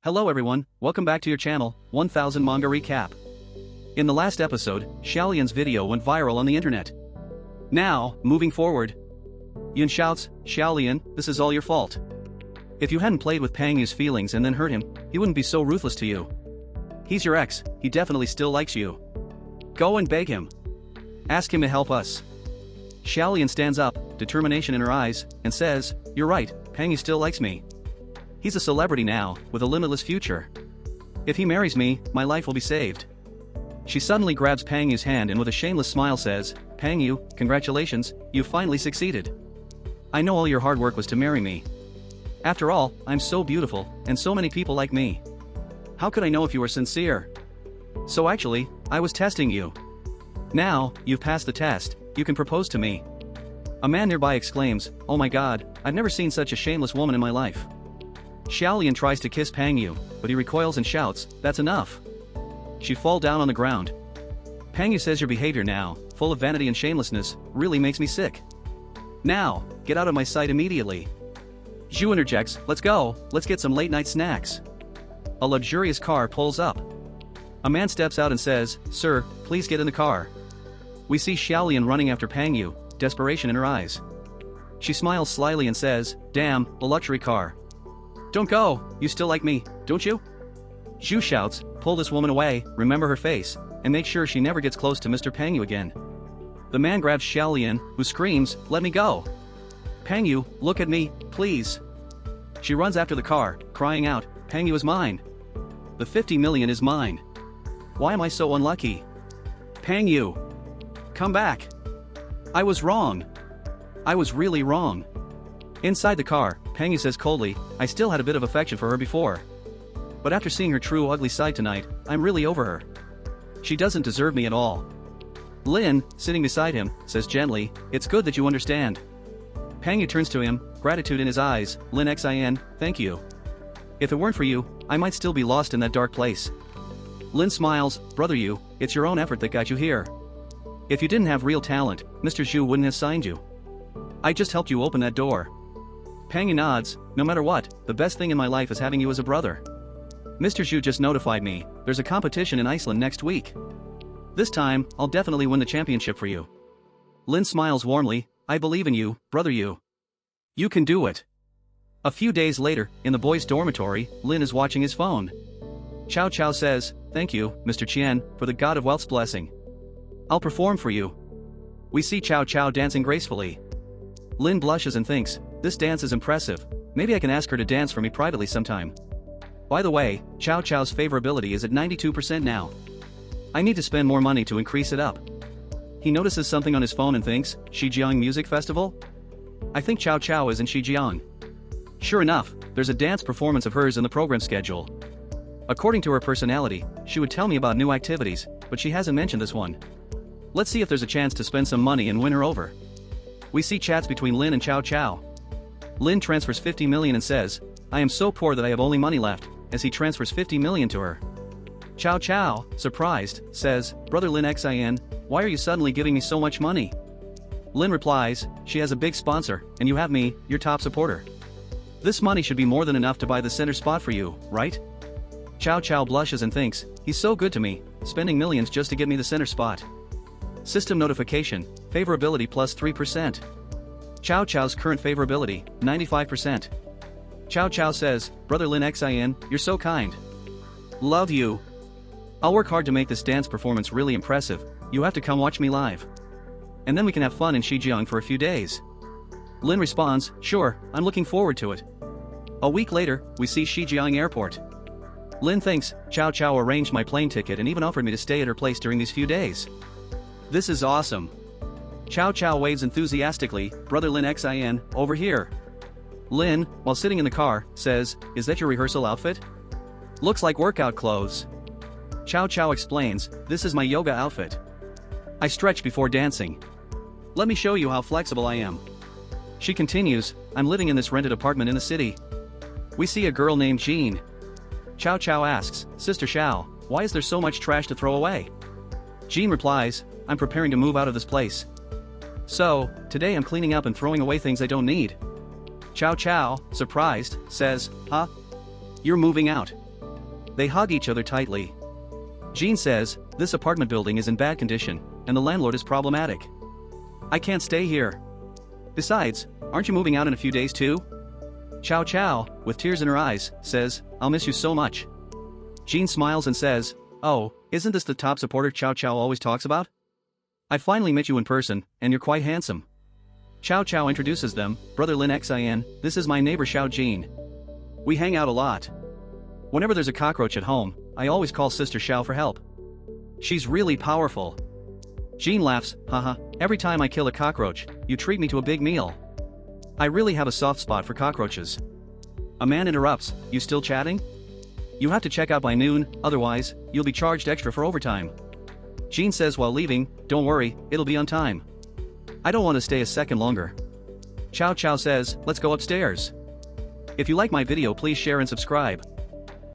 Hello everyone, welcome back to your channel, 1000 Manga Recap. In the last episode, Xiaolian's video went viral on the internet. Now, moving forward. Yun shouts, Xiaolian, this is all your fault. If you hadn't played with Pang Yu's feelings and then hurt him, he wouldn't be so ruthless to you. He's your ex, he definitely still likes you. Go and beg him. Ask him to help us. Xiaolian stands up, determination in her eyes, and says, you're right, Pang Yu still likes me. He's a celebrity now, with a limitless future. If he marries me, my life will be saved. She suddenly grabs Pang Yu's hand and with a shameless smile says, Pang Yu, congratulations, you finally succeeded. I know all your hard work was to marry me. After all, I'm so beautiful, and so many people like me. How could I know if you were sincere? So actually, I was testing you. Now, you've passed the test, you can propose to me. A man nearby exclaims, oh my god, I've never seen such a shameless woman in my life. Xiaolian tries to kiss Pang Yu, but he recoils and shouts, that's enough. She falls down on the ground. Pang Yu says your behavior now, full of vanity and shamelessness, really makes me sick. Now, get out of my sight immediately. Zhu interjects, let's go, let's get some late night snacks. A luxurious car pulls up. A man steps out and says, sir, please get in the car. We see Xiaolian running after Pang Yu, desperation in her eyes. She smiles slyly and says, damn, a luxury car. Don't go, you still like me, don't you? Zhu shouts, pull this woman away, remember her face, and make sure she never gets close to Mr. Pang Yu again. The man grabs Xiaolian, who screams, let me go. Pang Yu, look at me, please. She runs after the car, crying out, Pang Yu is mine. The 50 million is mine. Why am I so unlucky? Pang Yu. Come back. I was wrong. I was really wrong. Inside the car, Pang Yu says coldly, I still had a bit of affection for her before. But after seeing her true ugly side tonight, I'm really over her. She doesn't deserve me at all. Lin, sitting beside him, says gently, it's good that you understand. Pang Yu turns to him, gratitude in his eyes, Lin Xin, thank you. If it weren't for you, I might still be lost in that dark place. Lin smiles, brother Yu, it's your own effort that got you here. If you didn't have real talent, Mr. Zhu wouldn't have signed you. I just helped you open that door. Pang Yu nods, no matter what, the best thing in my life is having you as a brother. Mr. Zhu just notified me, there's a competition in Iceland next week. This time, I'll definitely win the championship for you. Lin smiles warmly, I believe in you, brother Yu. You can do it. A few days later, in the boys' dormitory, Lin is watching his phone. Chow Chow says, thank you, Mr. Qian, for the God of Wealth's blessing. I'll perform for you. We see Chow Chow dancing gracefully. Lin blushes and thinks, this dance is impressive, maybe I can ask her to dance for me privately sometime. By the way, Chow Chow's favorability is at 92% now. I need to spend more money to increase it up. He notices something on his phone and thinks, Shijiang Music Festival? I think Chow Chow is in Shijiang. Sure enough, there's a dance performance of hers in the program schedule. According to her personality, she would tell me about new activities, but she hasn't mentioned this one. Let's see if there's a chance to spend some money and win her over. We see chats between Lin and Chow Chow. Lin transfers 50 million and says, I am so poor that I have only money left, as he transfers 50 million to her. Chow Chow, surprised, says, brother Lin Xin, why are you suddenly giving me so much money? Lin replies, she has a big sponsor, and you have me, your top supporter. This money should be more than enough to buy the center spot for you, right? Chow Chow blushes and thinks, he's so good to me, spending millions just to get me the center spot. System notification, favorability plus 3%. Chow Chow's current favorability, 95%. Chow Chow says, brother Lin Xin, you're so kind. Love you. I'll work hard to make this dance performance really impressive, you have to come watch me live. And then we can have fun in Shijiang for a few days. Lin responds, sure, I'm looking forward to it. A week later, we see Shijiang Airport. Lin thinks, Chow Chow arranged my plane ticket and even offered me to stay at her place during these few days. This is awesome. Chow Chow waves enthusiastically, brother Lin Xin, over here. Lin, while sitting in the car, says, is that your rehearsal outfit? Looks like workout clothes. Chow Chow explains, this is my yoga outfit. I stretch before dancing. Let me show you how flexible I am. She continues, I'm living in this rented apartment in the city. We see a girl named Jean. Chow Chow asks, Sister Xiao, why is there so much trash to throw away? Jean replies, I'm preparing to move out of this place. So, today I'm cleaning up and throwing away things I don't need. Chow Chow, surprised, says, huh? You're moving out. They hug each other tightly. Jean says, this apartment building is in bad condition, and the landlord is problematic. I can't stay here. Besides, aren't you moving out in a few days too? Chow Chow, with tears in her eyes, says, I'll miss you so much. Jean smiles and says, oh, isn't this the top supporter Chow Chow always talks about? I finally met you in person, and you're quite handsome. Chow Chow introduces them, brother Lin Xin, this is my neighbor Xiao Jean. We hang out a lot. Whenever there's a cockroach at home, I always call sister Xiao for help. She's really powerful. Jean laughs, haha, every time I kill a cockroach, you treat me to a big meal. I really have a soft spot for cockroaches. A man interrupts, you still chatting? You have to check out by noon, otherwise, you'll be charged extra for overtime. Jean says while leaving, don't worry, it'll be on time. I don't want to stay a second longer. Chow Chow says, let's go upstairs. If you like my video, please share and subscribe.